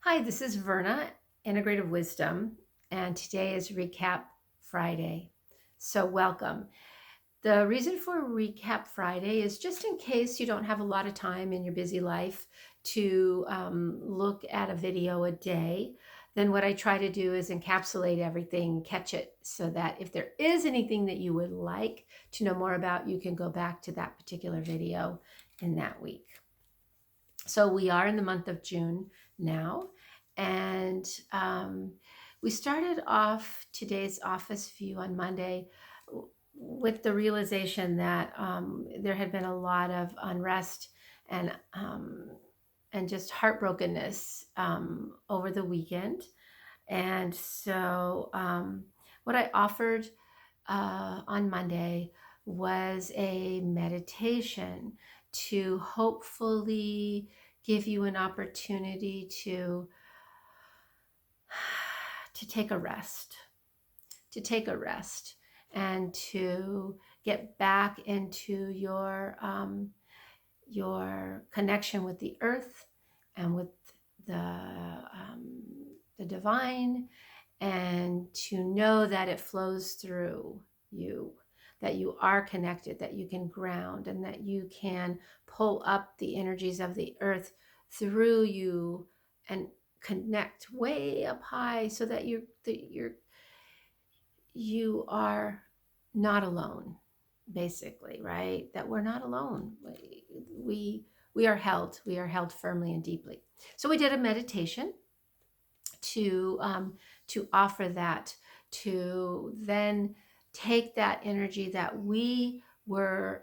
Hi, this is Verna, Integrative Wisdom, and today is Recap Friday. So, welcome. The reason for Recap Friday is just in case you don't have a lot of time in your busy life to look at a video a day. Then, what I try to do is encapsulate everything, catch it, so that if there is anything that you would like to know more about, you can go back to that particular video in that week. So we are in the month of June now, and we started off today's office view on Monday with the realization that there had been a lot of unrest and um, and just heartbrokenness over the weekend. And so, what I offered on Monday was a meditation to hopefully give you an opportunity to take a rest, to take a rest, and to get back into your connection with the earth and with um, the divine, and to know that it flows through you, that you are connected, that you can ground, and that you can pull up the energies of the earth through you and connect way up high so that you are not alone, basically, right? That we're not alone. We we are held firmly and deeply. So we did a meditation to offer that, to then take that energy that we were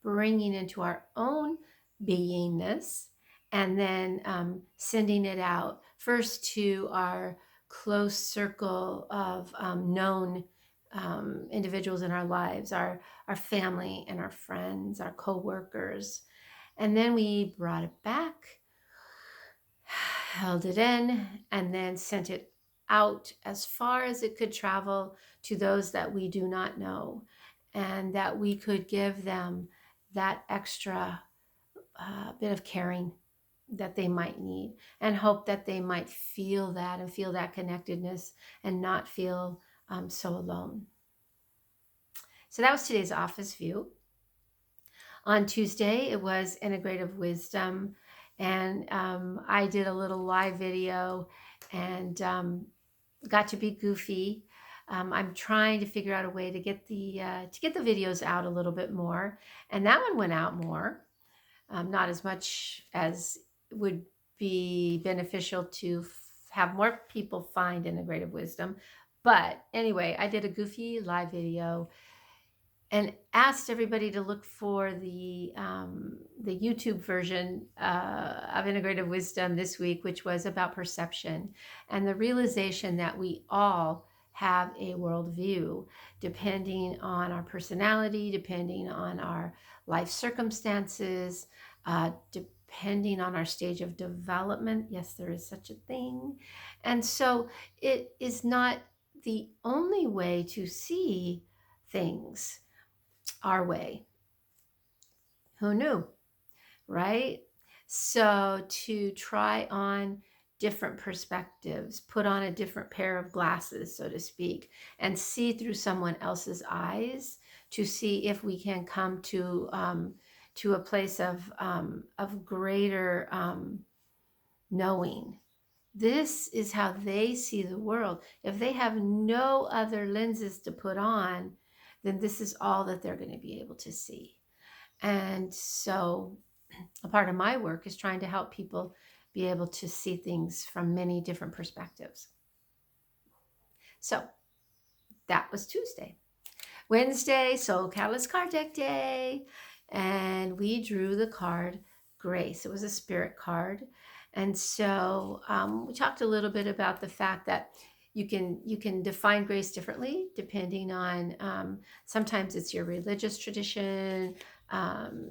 bringing into our own beingness, and then sending it out first to our close circle of known individuals in our lives, our family and our friends, our co-workers. And then we brought it back, held it in, and then sent it out as far as it could travel to those that we do not know, and that we could give them that extra bit of caring that they might need, and hope that they might feel that and feel that connectedness and not feel so alone. So that was today's office view. On Tuesday, it was Integrative Wisdom, and I did a little live video and got to be goofy. I'm trying to figure out a way to get the videos out a little bit more, and that one went out more, not as much as would be beneficial to have more people find Integrative Wisdom. But anyway, I did a goofy live video and asked everybody to look for the YouTube version of Integrative Wisdom this week, which was about perception and the realization that we all have a worldview, depending on our personality, depending on our life circumstances, depending on our stage of development. Yes, there is such a thing. And so it is not the only way to see things our way. Who knew, right? So to try on different perspectives, put on a different pair of glasses, so to speak, and see through someone else's eyes, to see if we can come to a place of greater knowing. This is how they see the world. If they have no other lenses to put on, then this is all that they're going to be able to see. And so a part of my work is trying to help people be able to see things from many different perspectives. So that was Tuesday. Wednesday, Soul Catalyst Card Deck Day. And we drew the card Grace. It was a spirit card. And so we talked a little bit about the fact that you can define grace differently depending on, sometimes it's your religious tradition,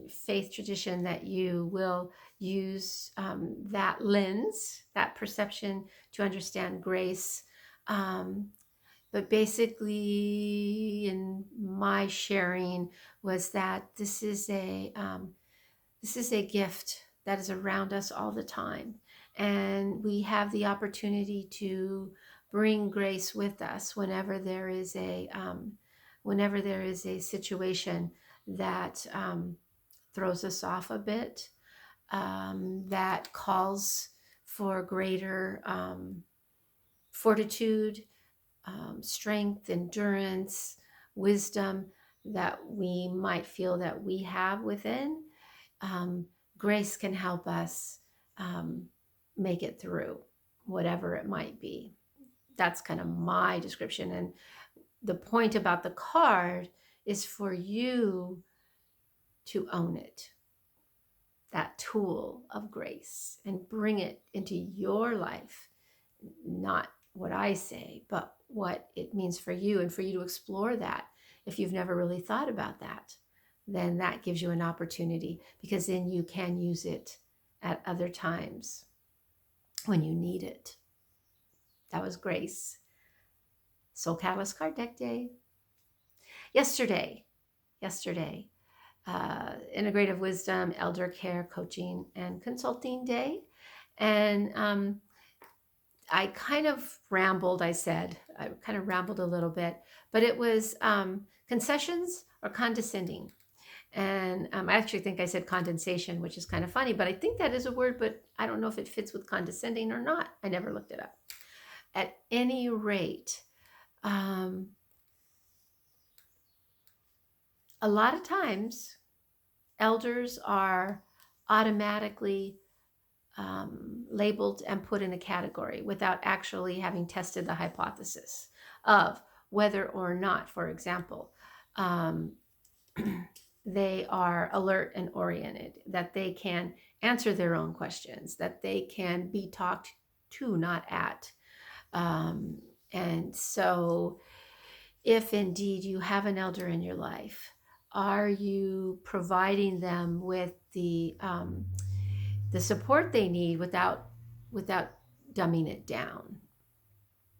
faith tradition, that you will use that lens, that perception, to understand grace. But basically, in my sharing, was that this is a gift that is around us all the time, And we have the opportunity to bring grace with us whenever there is a situation that throws us off a bit, that calls for greater fortitude, strength, endurance, wisdom that we might feel that we have within. um, Grace can help us um, make it through whatever it might be. That's kind of my description. And the point about the card is for you to own it, that tool of grace, and bring it into your life. Not what I say, but what it means for you, and for you to explore that. If you've never really thought about that, then that gives you an opportunity, because then you can use it at other times when you need it. That was Grace. Soul Catalyst Card Deck Day. Yesterday, Integrative Wisdom, Elder Care, Coaching, and Consulting Day. And I kind of rambled, I kind of rambled a little bit, but it was concessions or condescending. And I actually think I said condensation, which is kind of funny, but I think that is a word, but I don't know if it fits with condescending or not. I never looked it up. At any rate, a lot of times elders are automatically labeled and put in a category without actually having tested the hypothesis of whether or not, for example, they are alert and oriented, that they can answer their own questions, that they can be talked to, not at. And so, if indeed you have an elder in your life, are you providing them with the support they need without dumbing it down,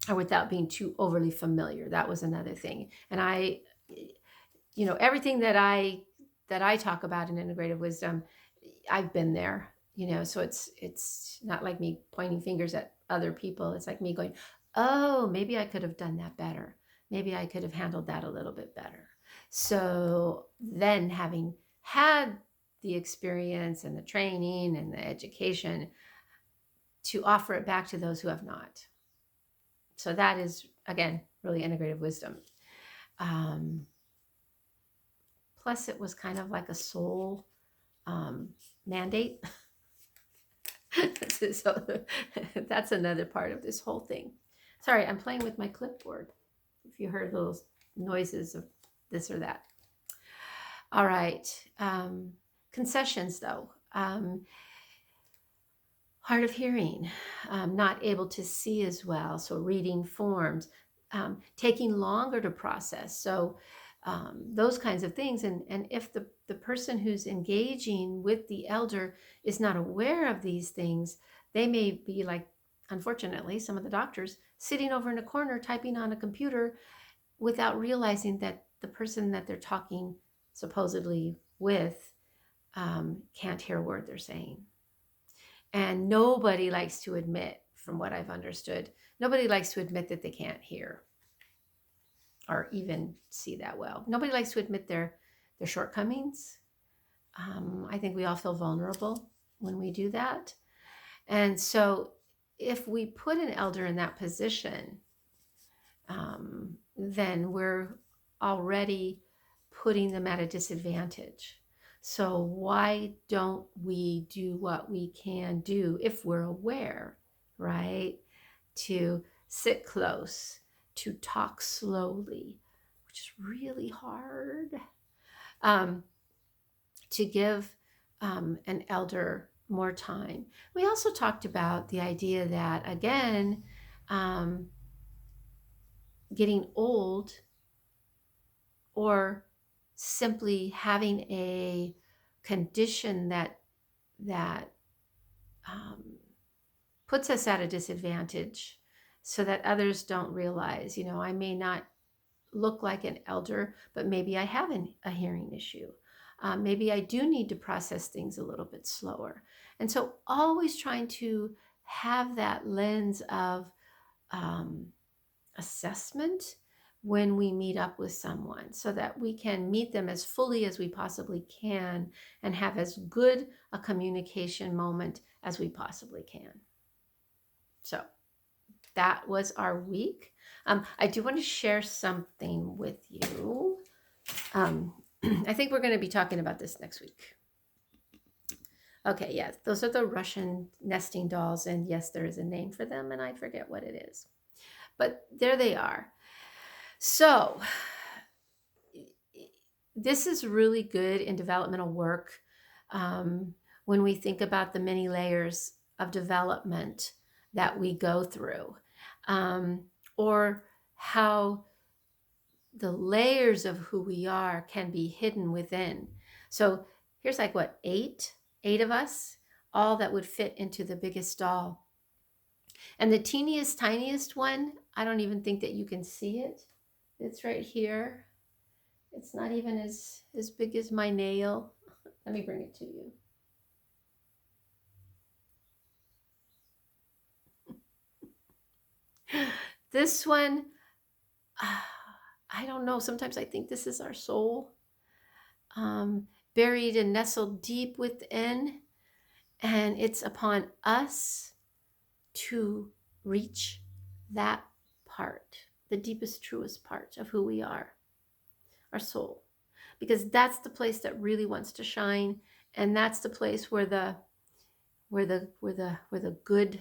or without being too overly familiar? That was another thing. And everything that I talk about in Integrative Wisdom, I've been there, so it's not like me pointing fingers at other people. It's like me going, oh, maybe I could have done that better. Maybe I could have handled that a little bit better. So then, having had the experience and the training and the education, to offer it back to those who have not. So that is, again, really Integrative Wisdom. Plus, it was kind of like a soul mandate. So that's another part of this whole thing. Sorry, I'm playing with my clipboard. If you heard those noises of this or that. All right. Concessions, though. Hard of hearing, not able to see as well. So reading forms, taking longer to process. So those kinds of things. And if the person who's engaging with the elder is not aware of these things, they may be like, unfortunately, some of the doctors sitting over in a corner typing on a computer without realizing that the person that they're talking supposedly with can't hear a word they're saying. And nobody likes to admit, from what I've understood, nobody likes to admit that they can't hear or even see that well. Nobody likes to admit their shortcomings. I think we all feel vulnerable when we do that. And so if we put an elder in that position, then we're already putting them at a disadvantage. So why don't we do what we can do if we're aware, right? To sit close, to talk slowly, which is really hard, to give an elder more time. We also talked about the idea that, again, getting old, or simply having a condition that puts us at a disadvantage, so that others don't realize, I may not look like an elder, but maybe I have a hearing issue. Maybe I do need to process things a little bit slower. And so always trying to have that lens of um, assessment when we meet up with someone, so that we can meet them as fully as we possibly can and have as good a communication moment as we possibly can. So that was our week. I do want to share something with you. I think we're going to be talking about this next week. Okay, yes, those are the Russian nesting dolls, and yes, there is a name for them, and I forget what it is. But there they are. So this is really good in developmental work, when we think about the many layers of development that we go through, or how the layers of who we are can be hidden within. So here's like what, eight of us, all that would fit into the biggest doll. And the teeniest, tiniest one, I don't even think that you can see it. It's right here. It's not even as big as my nail. Let me bring it to you. This one, I don't know. Sometimes I think this is our soul, buried and nestled deep within. And it's upon us to reach that part, the deepest, truest part of who we are, our soul, because that's the place that really wants to shine, and that's the place where the good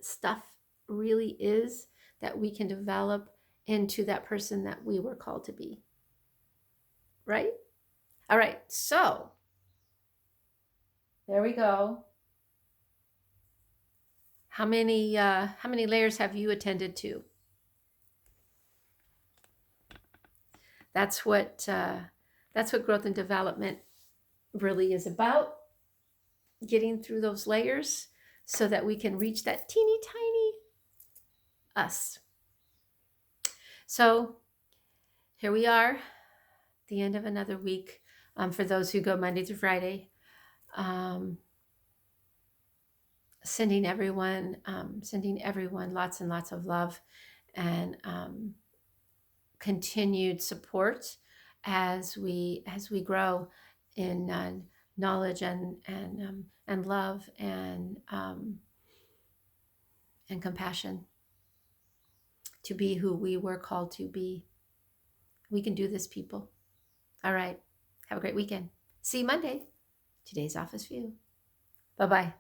stuff really is, that we can develop into that person that we were called to be. Right? All right. So there we go. How many layers have you attended to? That's what growth and development really is about. Getting through those layers so that we can reach that teeny tiny us. So here we are, the end of another week. For those who go Monday through Friday, sending everyone lots and lots of love and continued support as we grow in knowledge and love and compassion, to be who we were called to be. We can do this, people. All right. Have a great weekend. See you Monday. Today's Office View. Bye-bye.